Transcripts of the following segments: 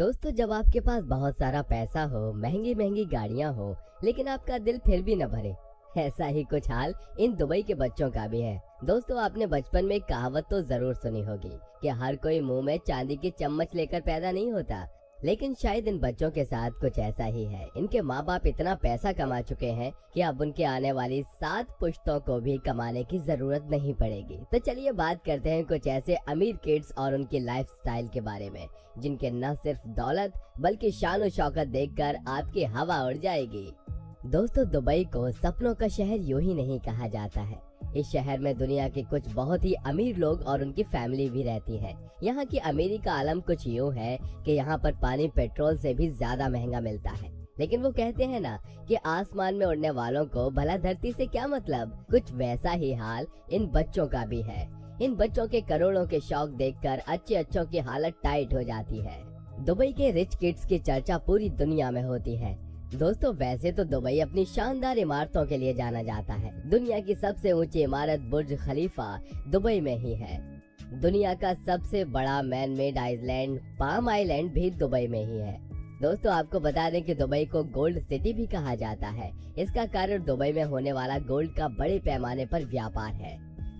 दोस्तों, जब आपके पास बहुत सारा पैसा हो, महंगी महंगी गाड़ियां हो, लेकिन आपका दिल फिर भी न भरे, ऐसा ही कुछ हाल इन दुबई के बच्चों का भी है। दोस्तों, आपने बचपन में एक कहावत तो जरूर सुनी होगी कि हर कोई मुंह में चांदी की चम्मच लेकर पैदा नहीं होता। लेकिन शायद इन बच्चों के साथ कुछ ऐसा ही है। इनके माँ बाप इतना पैसा कमा चुके हैं कि अब उनके आने वाली 7 पुश्तों को भी कमाने की जरूरत नहीं पड़ेगी। तो चलिए बात करते हैं कुछ ऐसे अमीर किड्स और उनकी लाइफस्टाइल के बारे में, जिनके न सिर्फ दौलत बल्कि शान और शौकत देखकर आपकी हवा उड़ जाएगी। दोस्तों, दुबई को सपनों का शहर यूं ही नहीं कहा जाता है। इस शहर में दुनिया के कुछ बहुत ही अमीर लोग और उनकी फैमिली भी रहती है। यहाँ की अमीरी का आलम कुछ यूं है कि यहाँ पर पानी पेट्रोल से भी ज्यादा महंगा मिलता है। लेकिन वो कहते हैं ना कि आसमान में उड़ने वालों को भला धरती से क्या मतलब। कुछ वैसा ही हाल इन बच्चों का भी है। इन बच्चों के करोड़ों के शौक देखकर अच्छों की हालत टाइट हो जाती है। दुबई के रिच किड्स की चर्चा पूरी दुनिया में होती है। दोस्तों, वैसे तो दुबई अपनी शानदार इमारतों के लिए जाना जाता है। दुनिया की सबसे ऊंची इमारत बुर्ज खलीफा दुबई में ही है। दुनिया का सबसे बड़ा man made island palm island भी दुबई में ही है। दोस्तों, आपको बता दें कि दुबई को गोल्ड सिटी भी कहा जाता है। इसका कारण दुबई में होने वाला गोल्ड का बड़े पैमाने पर व्यापार है।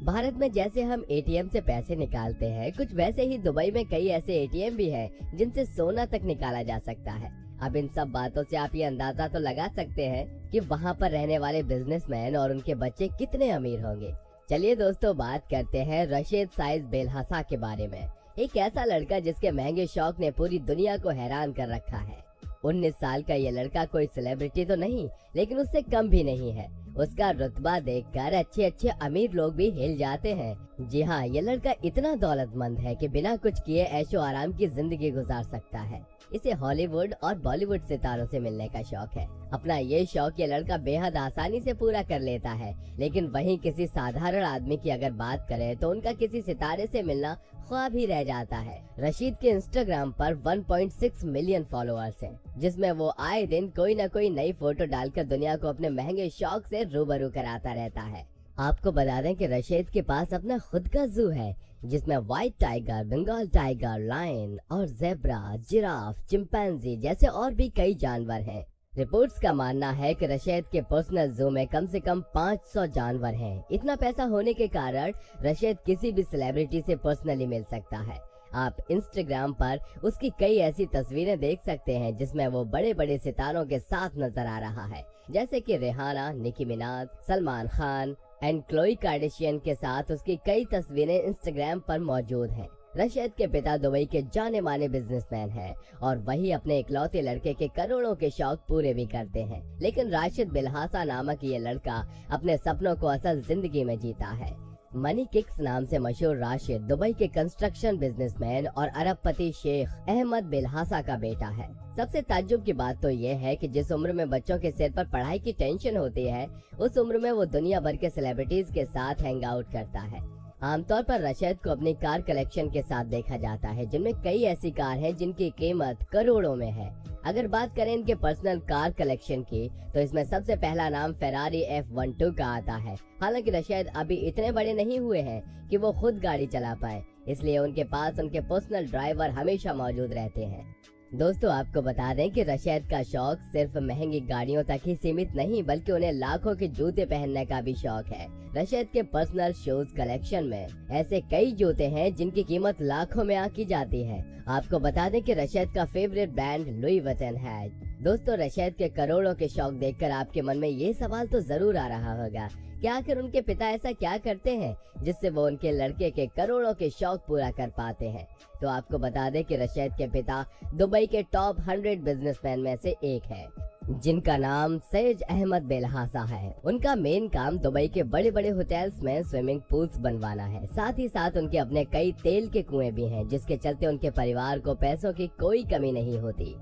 भारत में जैसे हम एटीएम से पैसे निकालते हैं, कुछ वैसे ही दुबई में कई ऐसे एटीएम भी हैं जिनसे सोना तक निकाला जा सकता है। अब इन सब बातों से आप ये अंदाजा तो लगा सकते हैं कि वहाँ पर रहने वाले बिजनेसमैन और उनके बच्चे कितने अमीर होंगे। चलिए दोस्तों, बात करते हैं रशीद साइद बेलहसा के बारे में। एक ऐसा लड़का जिसके महंगे शौक ने पूरी दुनिया को हैरान कर रखा है। 19 साल का ये लड़का कोई सेलिब्रिटी तो नहीं, लेकिन उससे कम भी नहीं है। उसका रुतबा देखकर अच्छे अमीर लोग भी हिल जाते हैं। जी हाँ, ये लड़का इतना दौलतमंद है कि बिना कुछ किए ऐशो आराम की जिंदगी गुजार सकता है। इसे हॉलीवुड और बॉलीवुड सितारों से मिलने का शौक है। अपना ये शौक ये लड़का बेहद आसानी से पूरा कर लेता है। लेकिन वहीं किसी साधारण आदमी की अगर बात करें तो उनका किसी सितारे से मिलना ख्वाब ही रह जाता है। रशीद के इंस्टाग्राम पर 1.6 मिलियन फॉलोअर्स हैं, जिसमें वो आए दिन कोई न कोई नई फोटो डालकर दुनिया को अपने महंगे शौक से रूबरू कराता रहता है। आपको बता दें कि रशीद के पास अपना खुद का जू है, जिसमें white tiger, Bengal tiger, lion और जेब्रा, जिराफ, चिंपैंजी जैसे और भी कई जानवर हैं। रिपोर्ट्स का मानना है कि रशीद के पर्सनल जू में कम से कम 500 जानवर हैं। इतना पैसा होने के कारण रशीद किसी भी सेलिब्रिटी से पर्सनली मिल सकता है। आप इंस्टाग्राम पर उसकी कई ऐसी तस्वीरें देख सकते हैं जिसमें वो बड़े बड़े सितारों के साथ नजर आ रहा है, जैसे कि Rihanna, Nicki Minaj, Salman Khan and Khloe Kardashian के साथ उसकी कई तस्वीरें इंस्टाग्राम पर मौजूद हैं। रशीद के पिता दुबई के जाने माने बिजनेसमैन हैं और वही अपने इकलौते लड़के के करोड़ों के शौक पूरे भी करते हैं। लेकिन राशिद बिलहासा नामक ये लड़का अपने सपनों को असल जिंदगी में जीता है। मनी किक्स नाम से मशहूर राशिद दुबई के कंस्ट्रक्शन बिजनेसमैन और अरबपति शेख अहमद बिलहासा का बेटा है। सबसे ताज्जुब की बात तो ये है कि जिस उम्र में बच्चों के सिर पर पढ़ाई की टेंशन होती है, उस उम्र में वो दुनिया भर के सेलिब्रिटीज के साथ हैंग आउट करता है। आमतौर पर रशीद को अपनी कार कलेक्शन के साथ देखा जाता है, जिनमें कई ऐसी कार हैं जिनकी कीमत करोड़ों में है। अगर बात करें इनके पर्सनल कार कलेक्शन की, तो इसमें सबसे पहला नाम फेरारी F12 का आता है। हालांकि रशीद अभी इतने बड़े नहीं हुए हैं कि वो खुद गाड़ी चला पाए, इसलिए उनके पास उनके पर्सनल ड्राइवर हमेशा मौजूद रहते हैं। दोस्तों, आपको बता दें कि रशीद का शौक सिर्फ महंगी गाड़ियों तक ही सीमित नहीं, बल्कि उन्हें लाखों के जूते पहनने का भी शौक है। रशीद के पर्सनल शूज कलेक्शन में ऐसे कई जूते हैं जिनकी कीमत लाखों में आंकी जाती है। आपको बता दें कि रशीद का फेवरेट ब्रांड लुई वुइटन है। दोस्तों, रशीद के करोड़ों के शौक देखकर आपके मन में ये सवाल तो जरूर आ रहा होगा कि आखिर उनके पिता ऐसा क्या करते हैं जिससे वो उनके लड़के के करोड़ों के शौक पूरा कर पाते हैं। तो आपको बता दें कि रशीद के पिता दुबई के टॉप 100 बिजनेसमैन में से एक है, जिनका नाम सैयद अहमद बेलहासा है। उनका मेन काम दुबई के बड़े बड़े होटल्स में स्विमिंग पूल्स बनवाना है। साथ ही साथ उनके अपने कई तेल के कुएं भी हैं, जिसके चलते उनके परिवार को पैसों की कोई कमी नहीं होती।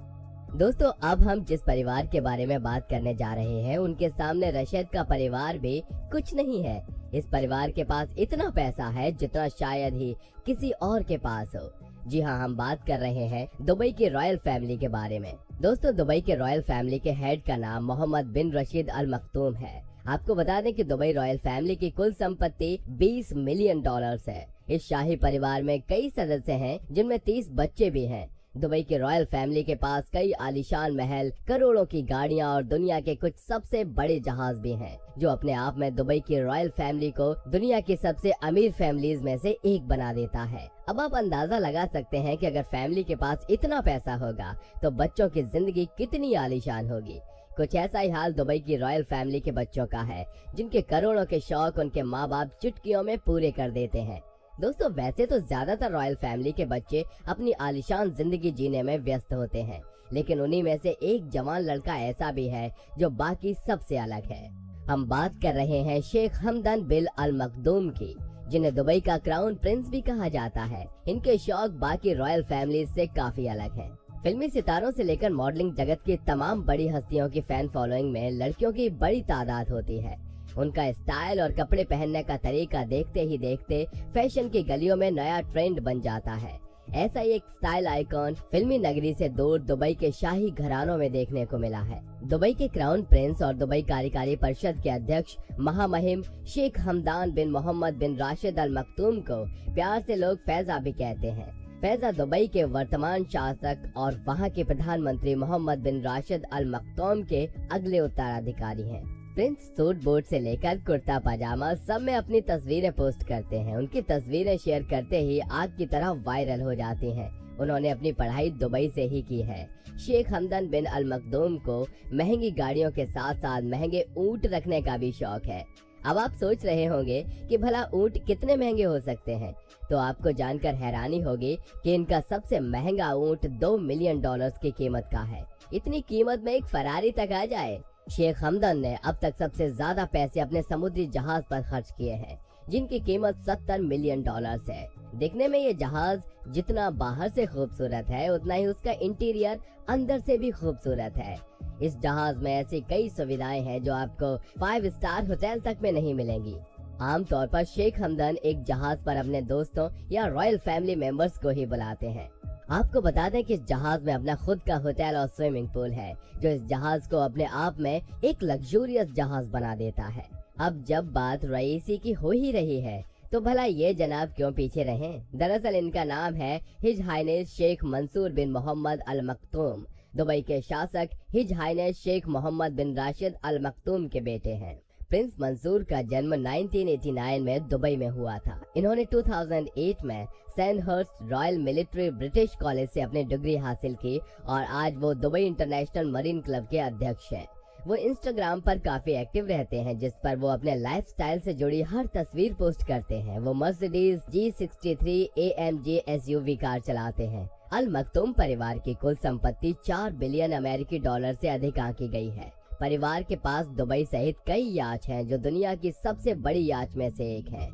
दोस्तों, अब हम जिस परिवार के बारे में बात करने जा रहे हैं, उनके सामने रशीद का परिवार भी कुछ नहीं है। इस परिवार के पास इतना पैसा है जितना शायद ही किसी और के पास हो। जी हाँ, हम बात कर रहे हैं दुबई की रॉयल फैमिली के बारे में। दोस्तों, दुबई के रॉयल फैमिली के हेड का नाम मोहम्मद बिन रशीद अल मखतूम है। आपको बता दें कि दुबई रॉयल फैमिली की कुल संपत्ति $20 मिलियन है। इस शाही परिवार में कई सदस्य हैं, जिनमें 30 बच्चे भी हैं। दुबई की रॉयल फैमिली के पास कई आलीशान महल, करोड़ों की गाड़ियां और दुनिया के कुछ सबसे बड़े जहाज भी हैं, जो अपने आप में दुबई की रॉयल फैमिली को दुनिया की सबसे अमीर फैमिलीज में से एक बना देता है। अब आप अंदाजा लगा सकते हैं कि अगर फैमिली के पास इतना पैसा होगा तो बच्चों की जिंदगी कितनी आलीशान होगी। कुछ ऐसा ही हाल दुबई की रॉयल फैमिली के बच्चों का है, जिनके करोड़ों के शौक उनके माँ बाप चुटकियों में पूरे कर देते हैं। दोस्तों, वैसे तो ज्यादातर रॉयल फैमिली के बच्चे अपनी आलीशान जिंदगी जीने में व्यस्त होते हैं, लेकिन उन्हीं में से एक जवान लड़का ऐसा भी है जो बाकी सबसे अलग है। हम बात कर रहे हैं शेख हमदन बिन अल मखदूम की, जिन्हें दुबई का क्राउन प्रिंस भी कहा जाता है। इनके शौक बाकी रॉयल फैमिली से काफी अलग हैं। फिल्मी सितारों से लेकर मॉडलिंग जगत की तमाम बड़ी हस्तियों की फैन फॉलोइंग में लड़कियों की बड़ी तादाद होती है। उनका स्टाइल और कपड़े पहनने का तरीका देखते ही देखते फैशन की गलियों में नया ट्रेंड बन जाता है। ऐसा ही एक स्टाइल आइकॉन फिल्मी नगरी से दूर दुबई के शाही घरानों में देखने को मिला है। दुबई के क्राउन प्रिंस और दुबई कार्यकारी परिषद के अध्यक्ष महामहिम शेख हमदान बिन मोहम्मद बिन राशिद अल मखदूम को प्यार से लोग फैजा भी कहते हैं। फैजा दुबई के वर्तमान शासक और वहां के प्रधानमंत्री मोहम्मद बिन राशिद अल मखदूम के अगले उत्तराधिकारी हैं। प्रिंस सूट बूट से लेकर कुर्ता पजामा सब में अपनी तस्वीरें पोस्ट करते हैं। उनकी तस्वीरें शेयर करते ही आग की तरह वायरल हो जाती हैं। उन्होंने अपनी पढ़ाई दुबई से ही की है। शेख हमदन बिन अल मखदूम को महंगी गाड़ियों के साथ साथ महंगे ऊंट रखने का भी शौक है। अब आप सोच रहे होंगे कि भला ऊंट कितने महंगे हो सकते हैं, तो आपको जानकर हैरानी होगी कि इनका सबसे महंगा ऊंट $2 मिलियन की कीमत का है। इतनी कीमत में एक फरारी तक आ जाए। शेख हमदन ने अब तक सबसे ज्यादा पैसे अपने समुद्री जहाज पर खर्च किए हैं, जिनकी कीमत $70 मिलियन है। देखने में ये जहाज जितना बाहर से खूबसूरत है, उतना ही उसका इंटीरियर अंदर से भी खूबसूरत है। इस जहाज में ऐसी कई सुविधाएं हैं जो आपको 5 स्टार होटल तक में नहीं मिलेंगी। आमतौर पर शेख हमदन एक जहाज पर अपने दोस्तों या रॉयल फैमिली मेंबर्स को ही बुलाते हैं। आपको बता दें कि इस जहाज में अपना खुद का होटल और स्विमिंग पूल है, जो इस जहाज को अपने आप में एक लग्जूरियस जहाज बना देता है। अब जब बात रईसी की हो ही रही है, तो भला ये जनाब क्यों पीछे रहें? दरअसल इनका नाम है हिज हाइनेस शेख मंसूर बिन मोहम्मद अल मखदूम। दुबई के शासक हिज हाइनेस शेख मोहम्मद बिन राशिद अल मखदूम के बेटे हैं। प्रिंस मंसूर का जन्म 1989 में दुबई में हुआ था। इन्होंने 2008 में Sandhurst royal military British college से अपनी डिग्री हासिल की और आज वो दुबई इंटरनेशनल मरीन क्लब के अध्यक्ष हैं। वो इंस्टाग्राम पर काफी एक्टिव रहते हैं, जिस पर वो अपने लाइफस्टाइल से जुड़ी हर तस्वीर पोस्ट करते हैं। वो Mercedes G63 AMG SUV car चलाते हैं। अल मखदूम परिवार की कुल संपत्ति $4 बिलियन अमेरिकी डॉलर से अधिक आंकी गई है। परिवार के पास दुबई सहित कई याच हैं, जो दुनिया की सबसे बड़ी याच में से एक है।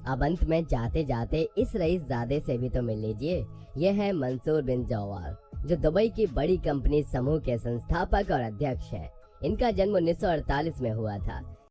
अब अंत में जाते जाते इस रईसजादे से भी तो मिल लीजिए। यह है मंसूर बिन जवार, जो दुबई की बड़ी कंपनी समूह के संस्थापक और अध्यक्ष हैं। इनका जन्म 1948 में हुआ था।